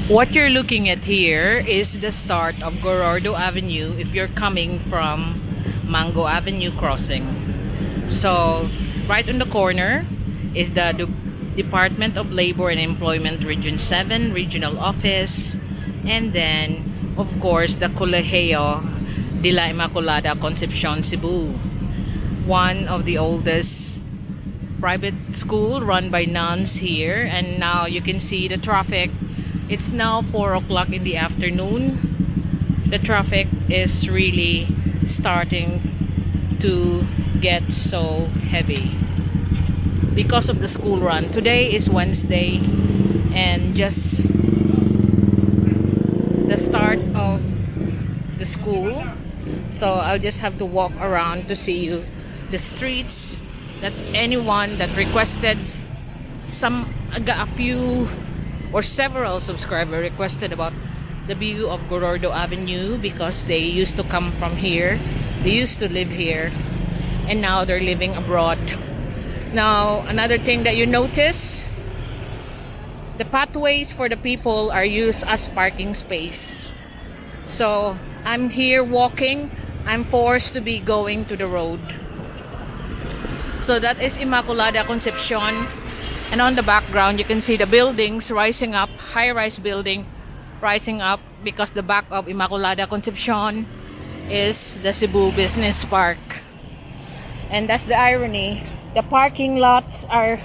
What you're looking at here is the start of Gorordo Avenue if you're coming from Mango Avenue crossing. So right on the corner is the Department of Labor and Employment Region 7 Regional Office, and then of course the Colegio de la Inmaculada Concepcion Cebu, one of the oldest private school run by nuns here. And now you can see the traffic. It's now 4 o'clock in the afternoon. The traffic is really starting to get so heavy because of the school run. Today is Wednesday and just the start of the school, so I'll just have to walk around to see you the streets that anyone that requested. A few or several subscribers requested about the view of Gorordo Avenue because they used to come from here, they used to live here, and now they're living abroad. Now another thing that you notice, the pathways for the people are used as parking space. So I'm here walking, I'm forced to be going to the road. So that is Inmaculada Concepcion, and on the background you can see the buildings rising up, high-rise building rising up, because the back of Inmaculada Concepcion is the Cebu Business Park. And that's the irony, the parking lots are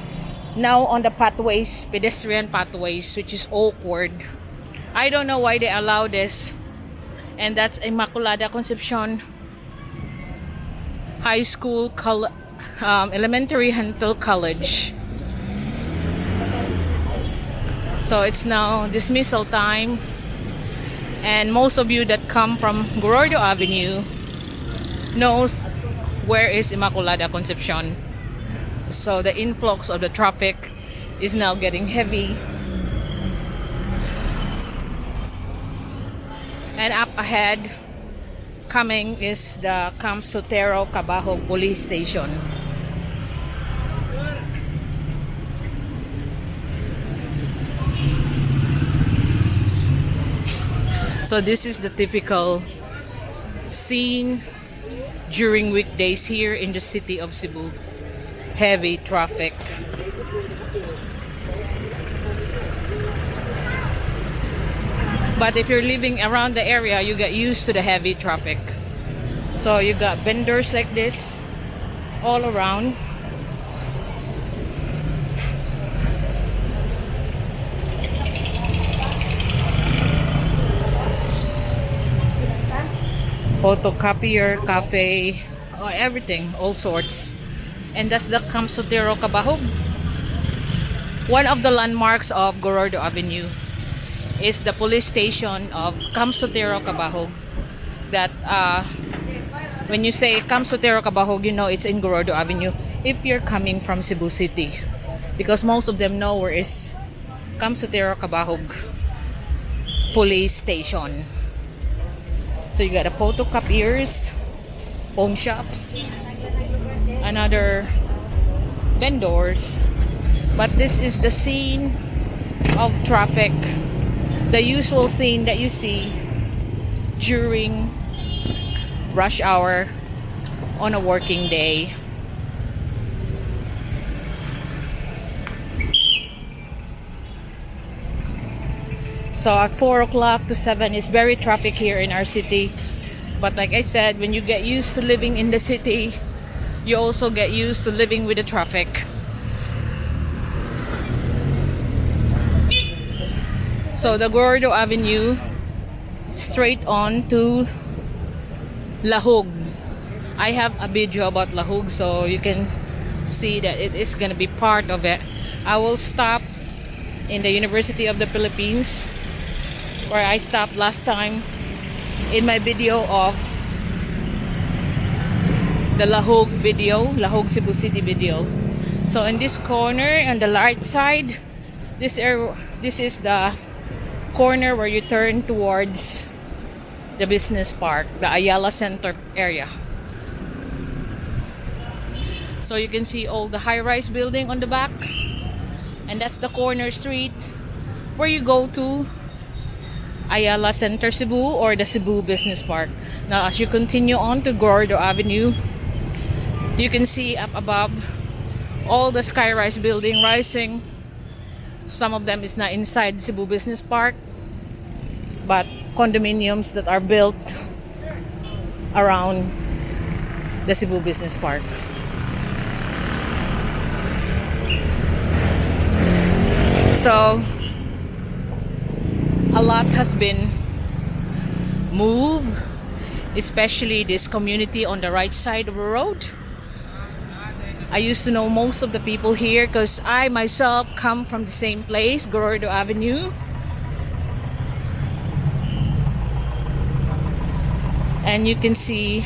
now on the pathways, pedestrian pathways, which is awkward. I don't know why they allow this. And that's Inmaculada Concepcion High School, elementary until college. So it's now dismissal time, and most of you that come from Gorordo Avenue knows where is Inmaculada Concepcion. So the influx of the traffic is now getting heavy. And up ahead coming is the Camp Sotero Lahug Police Station. So this is the typical scene during weekdays here in the city of Cebu. Heavy traffic. But if you're living around the area, you get used to the heavy traffic. So you got vendors like this all around. Photocopier, cafe, everything, all sorts. And that's the Camp Sotero Lahug. One of the landmarks of Gorordo Avenue is the police station of Camp Sotero Lahug. That when you say Camp Sotero Lahug, you know it's in Gorordo Avenue if you're coming from Cebu City, because most of them know where is Camp Sotero Lahug Police Station. So you got the photocopiers, phone shops, another vendors. But this is the scene of traffic, the usual scene that you see during rush hour on a working day. So at 4 o'clock to 7 is very traffic here in our city. But like I said, when you get used to living in the city, you also get used to living with the traffic. So the Gorordo Avenue, straight on to Lahug. I have a video about Lahug, so you can see that it is going to be part of it. I will stop in the University of the Philippines, where I stopped last time in my video of the Lahug video, Lahug Cebu City video. So in this corner on the right side, this is the corner where you turn towards the business park, the Ayala Center area. So you can see all the high-rise building on the back, and that's the corner street where you go to Ayala Center Cebu or the Cebu Business Park. Now as you continue on to Gorordo Avenue, you can see up above all the sky-rise building rising. Some of them is not inside Cebu Business Park, but condominiums that are built around the Cebu Business Park. So a lot has been moved, especially this community on the right side of the road. I used to know most of the people here because I myself come from the same place, Gorordo Avenue. And you can see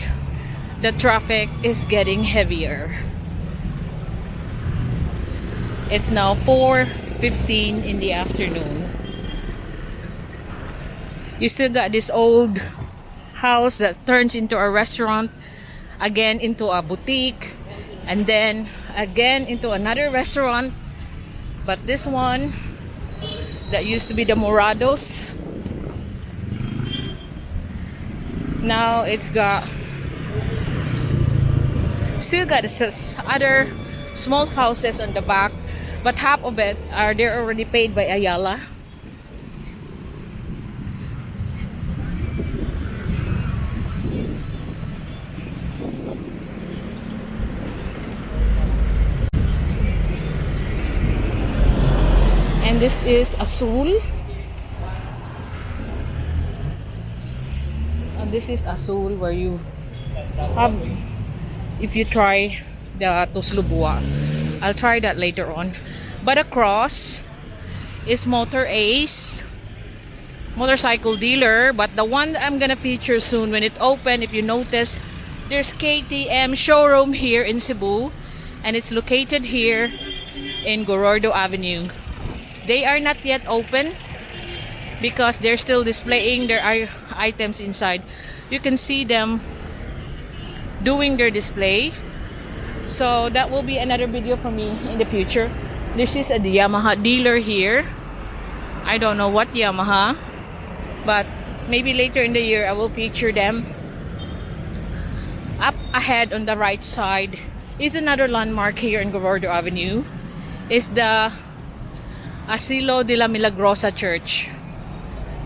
the traffic is getting heavier. It's now 4:15 in the afternoon. You still got this old house that turns into a restaurant, again into a boutique, and then again into another restaurant. But this one that used to be the Morados, now it's got still got other small houses on the back, but half of it are they're already paid by Ayala. And this is Azul. And this is Azul, where you have, if you try the Tuslubua. I'll try that later on. But across is Motor Ace, motorcycle dealer. But the one that I'm gonna feature soon when it open, if you notice, there's KTM showroom here in Cebu, and it's located here in Gorordo Avenue. They are not yet open because they're still displaying their items inside. You can see them doing their display. So that will be another video for me in the future. This is a Yamaha dealer here. I don't know what Yamaha, but maybe later in the year I will feature them. Up ahead on the right side is another landmark here in Gorordo Avenue. Is the Asilo de la Milagrosa Church.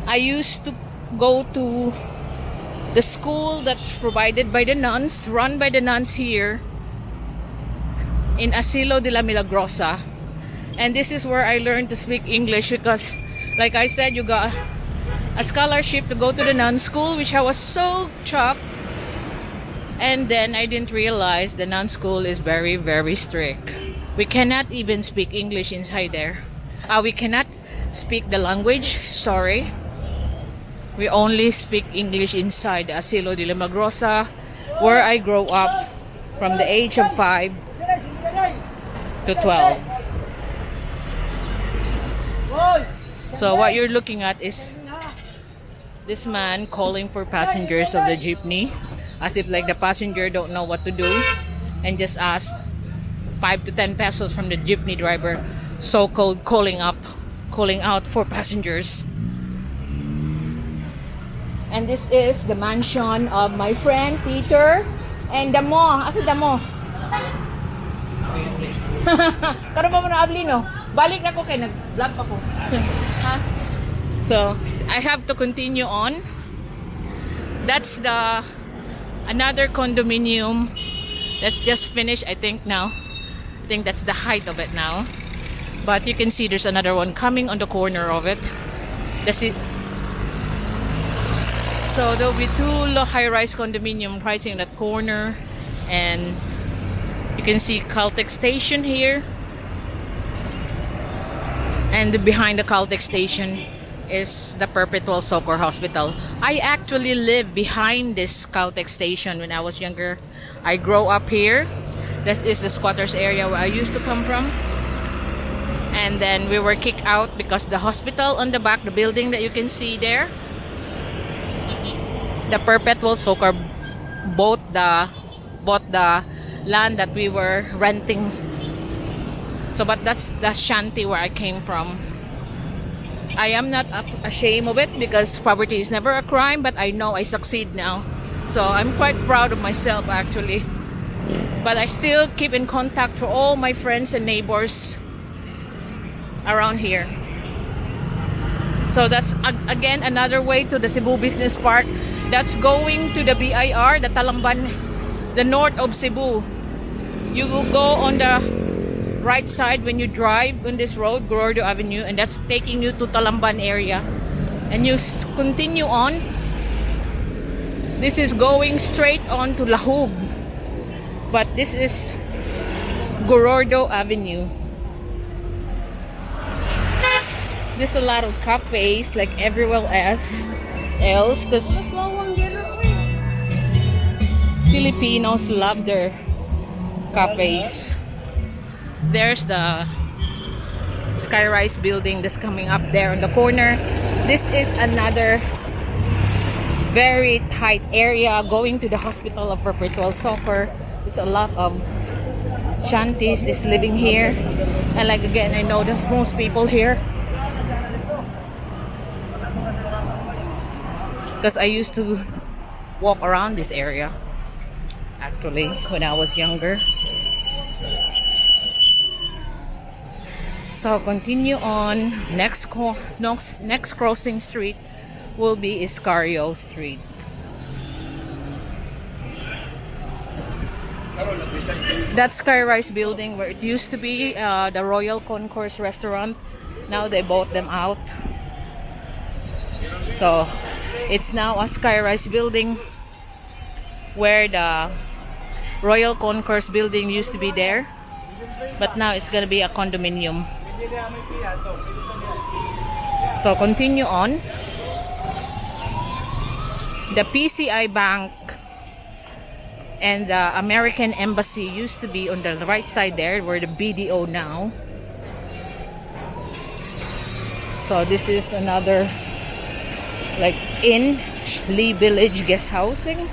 I used to go to the school that's provided by the nuns, run by the nuns here in Asilo de la Milagrosa. And this is where I learned to speak English because, like I said, you got a scholarship to go to the nun school, which I was so shocked. And then I didn't realize the nun school is very, very strict. We cannot even speak English inside there. We cannot speak the language, sorry. We only speak English inside the Asilo de la Milagrosa, where I grew up from the age of 5 to 12. So what you're looking at is this man calling for passengers of the jeepney, as if like the passenger don't know what to do, and just ask 5 to 10 pesos from the jeepney driver, so-called calling out for passengers. And this is the mansion of my friend Peter and Damo. Asa Damo? Karon pa mo na abli, no? Balik na ko kay nag-vlog pa ko. Ha? So, I have to continue on. That's the another condominium that's just finished, I think now. I think that's the height of it now. But you can see there's another one coming on the corner of it. That's it. So there'll be two high-rise condominium pricing in that corner, and you can see Caltech Station here. And behind the Caltech Station is the Perpetual Succour Hospital. I actually lived behind this Caltech Station when I was younger. I grew up here. This is the squatters area where I used to come from. And then we were kicked out because the hospital on the back, the building that you can see there, the Perpetual Succour bought the land that we were renting. So, but that's the shanty where I came from. I am not ashamed of it because poverty is never a crime, but I know I succeed now. So I'm quite proud of myself actually. But I still keep in contact to all my friends and neighbors around here. So that's again another way to the Cebu Business Park. That's going to the BIR, the Talamban, the north of Cebu. You will go on the right side when you drive on this road, Gorordo Avenue, and that's taking you to Talamban area. And you continue on. This is going straight on to Lahug. But this is Gorordo Avenue. There's a lot of cafes like everywhere else because Filipinos love their cafes. There's the skyrise building that's coming up there on the corner. This is another very tight area going to the hospital of Perpetual Succour. It's a lot of shanties is living here, and like again, I know there's most people here because I used to walk around this area actually when I was younger. So continue on. Next crossing street will be Iscario Street. That skyrise building where it used to be the Royal Concourse restaurant, now they bought them out. So it's now a skyrise building where the Royal Concourse building used to be there, but now it's gonna be a condominium. So continue on. The PCI Bank and the American Embassy used to be on the right side there, where the BDO now. So this is another like in Lee Village guest housing.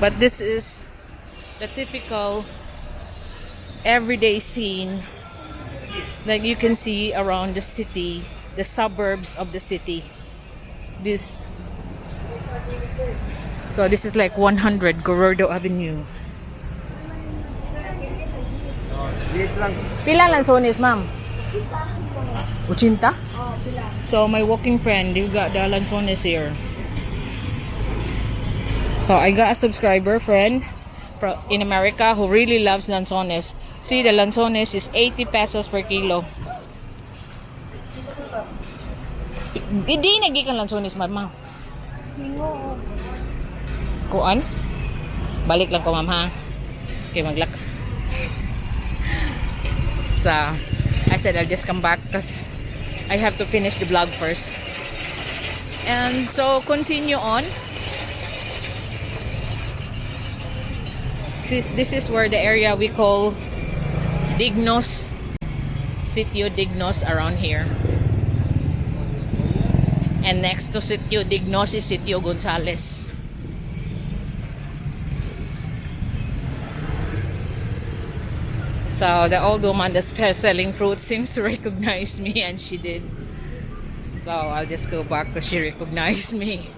But this is the typical everyday scene that you can see around the city, the suburbs of the city. So this is like 100 Gorordo Avenue. Pila lansones, ma'am? 80? So my walking friend, you got the lansones here. So I got a subscriber friend in America who really loves lansones. See, the lansones is 80 pesos per kilo. Hindi nagikan lansones, ma'am. Kuan? Balik lang ko, ma'am, ha? Okay, maglak. So, I said I'll just come back because I have to finish the vlog first. And so, continue on. This is where the area we call Dignos, Sitio Dignos around here. And next to Sitio Dignos is Sitio Gonzales. So the old woman that's selling fruit seems to recognize me, and she did. So I'll just go back because she recognized me.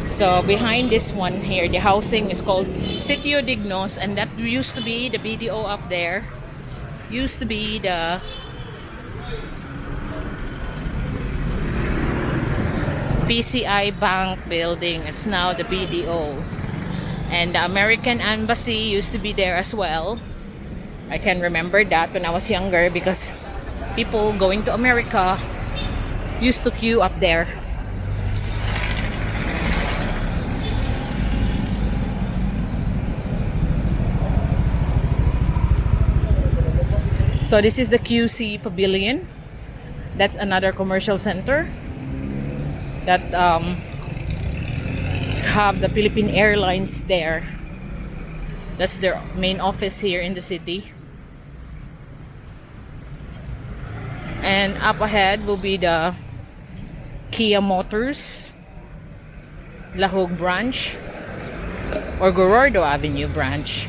So behind this one here, the housing is called Sitio Dignos, and that used to be the BDO up there. Used to be the PCI Bank building. It's now the BDO. And the American Embassy used to be there as well. I can remember that when I was younger because people going to America used to queue up there. So this is the QC Pavilion. That's another commercial center that have the Philippine Airlines there. That's their main office here in the city. And up ahead will be the Kia Motors Lahug branch or Gorordo Avenue branch.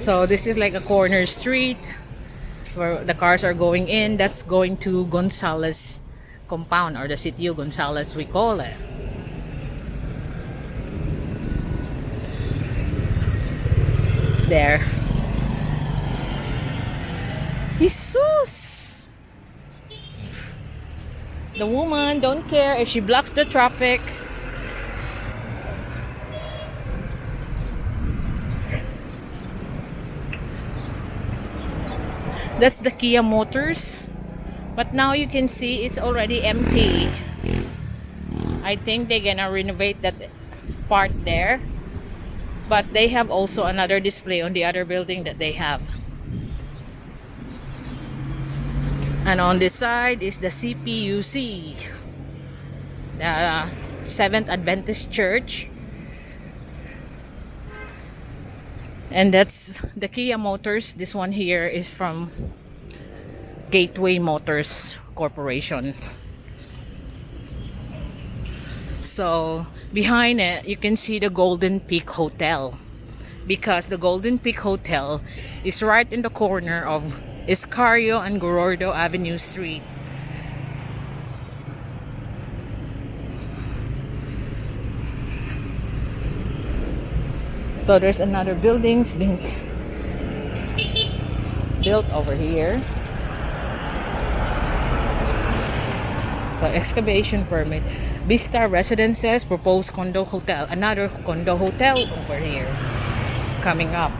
So this is like a corner street where the cars are going in. That's going to Gonzales compound, or the Sitio Gonzales we call it. There. Jesus! The woman don't care if she blocks the traffic. That's the Kia Motors. But now you can see it's already empty. I think they're gonna renovate that part there. But they have also another display on the other building that they have. And on this side is the CPUC, the Seventh Adventist Church. And that's the Kia Motors. This one here is from Gateway Motors Corporation. So behind it, you can see the Golden Peak Hotel, because the Golden Peak Hotel is right in the corner of Iscario and Gorordo Avenue Street. So there's another buildings being built over here. So excavation permit. Vista Residences proposed condo hotel. Another condo hotel over here coming up.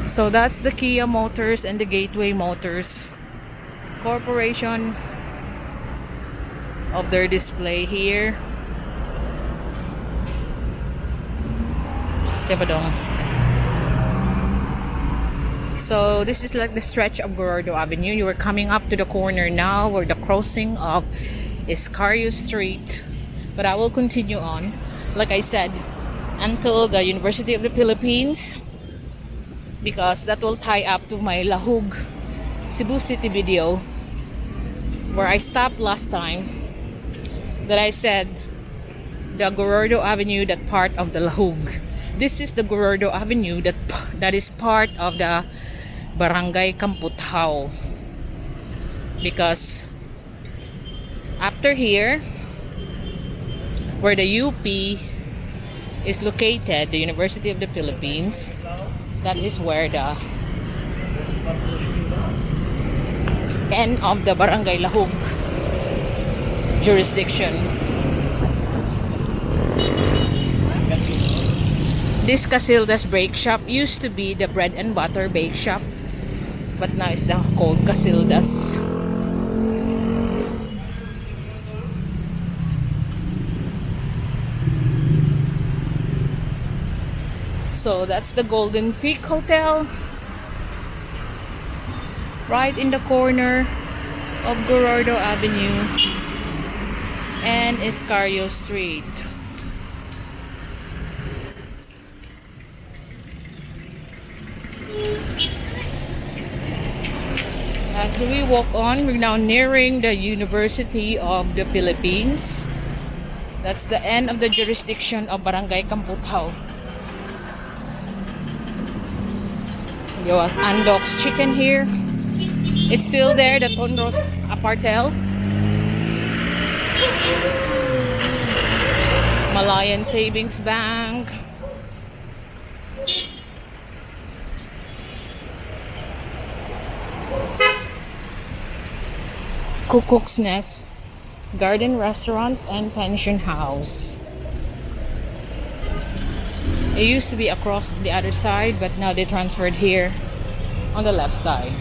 So that's the Kia Motors and the Gateway Motors Corporation of their display here. So this is like the stretch of Gorordo Avenue. You are coming up to the corner now, where the crossing of Iscario Street. But I will continue on, like I said, until the University of the Philippines, because that will tie up to my Lahug Cebu City video, where I stopped last time, that I said the Gorordo Avenue, that part of the Lahug. This is the Gorordo Avenue that is part of the Barangay Kamputhaw, because after here, where the UP is located, the University of the Philippines, that is where the end of the Barangay Lahug jurisdiction. This Casilda's Bake Shop used to be the bread and butter bake shop, but now it's now called Casilda's. So that's the Golden Peak Hotel, right in the corner of Gorordo Avenue and Iscario Street. As we walk on, we're now nearing the University of the Philippines. That's the end of the jurisdiction of Barangay Kamputhaw. You have Andok's Chicken here. It's still there, the Tonros Apartel. Malayan Savings Bank. Cook's Nest Garden Restaurant and Pension House. It used to be across the other side, but now they transferred here on the left side.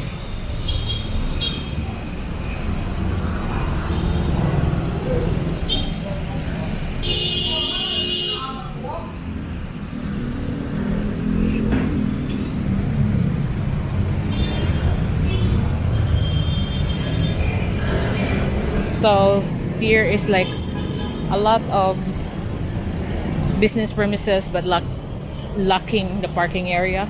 So here is like a lot of business premises, but lacking the parking area.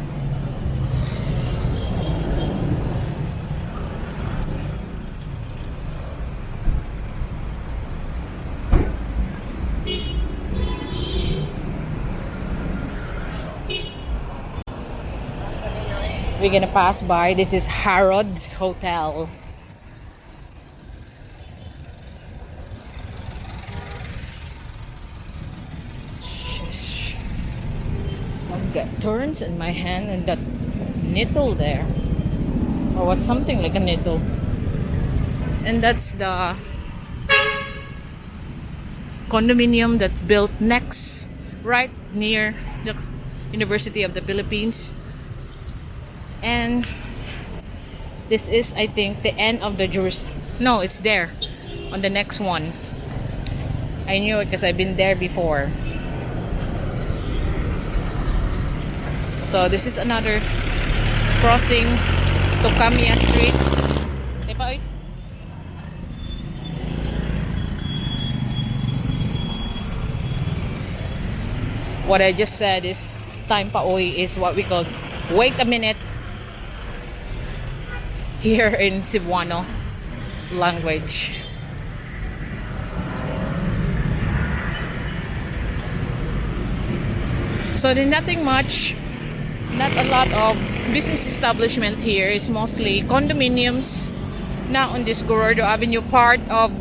we're gonna pass by. This is Harrod's Hotel. I've got turns in my hand and that knittle there, or what's something like a knittle, and that's the condominium that's built next, right near the University of the Philippines. And this is, I think, the end of the no, it's there on the next one. I knew it because I've been there before. So this is another crossing to Kamiya Street. Diba, oy? What I just said is time pa oy is what we call wait a minute here in Cebuano language. So there's nothing much, not a lot of business establishment here. It's mostly condominiums na on this Gorordo Avenue, part of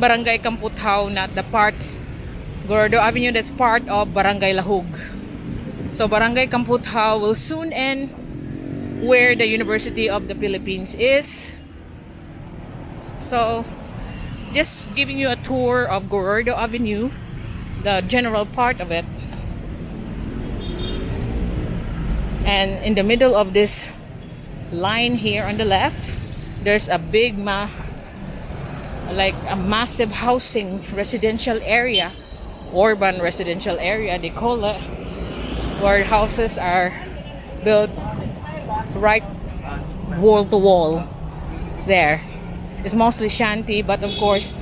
Barangay Kamputhaw, not the part Gorordo Avenue that's part of Barangay Lahug. So Barangay Kamputhaw will soon end where the University of the Philippines is. So just giving you a tour of Gorordo Avenue, the general part of it. And in the middle of this line here on the left, there's a big like a massive housing residential area, urban residential area they call it, where houses are built right wall to wall. There it's mostly shanty, but of course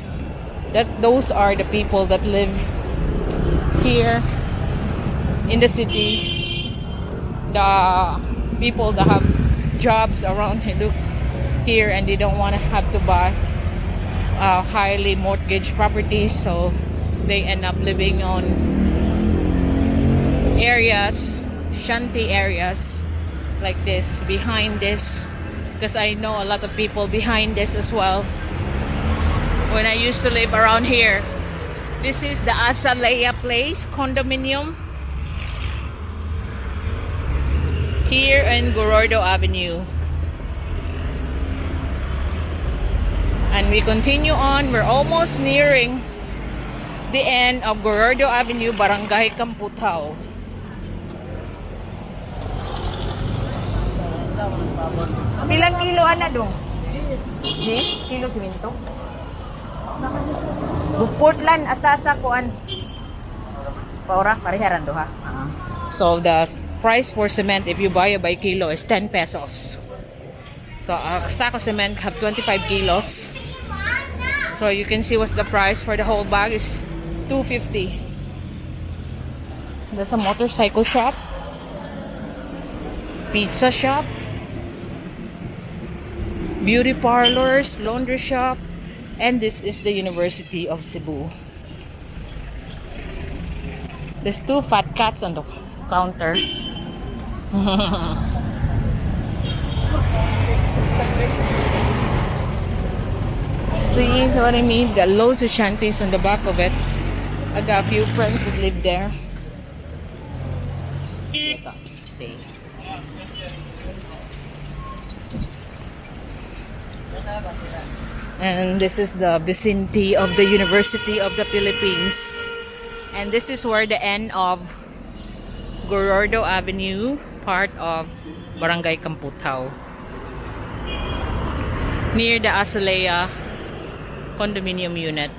those are the people that live here in the city, the people that have jobs around here and they don't want to have to buy highly mortgaged properties, so they end up living on areas, shanty areas like this, behind this, because I know a lot of people behind this as well. When I used to live around here, this is the Asilo place condominium here in Gorordo Avenue. And we continue on. We're almost nearing the end of Gorordo Avenue, Barangay Kamputhaw. Pilang kilo ana dong? Ni kilo siminto. Portland asa kuan. Paura pariharan do ha. So the price for cement if you buy by kilo is 10 pesos. So a sack of cement have 25 kilos. So you can see what's the price for the whole bag is 250. There's a motorcycle shop, pizza shop, beauty parlors, laundry shop, and this is the University of Cebu. There's two fat cats on the counter. See what I mean? There are loads of shanties on the back of it. I got a few friends that live there. And this is the vicinity of the University of the Philippines. And this is where the end of Gorordo Avenue, part of Barangay Kamputhaw, near the Asilo condominium unit.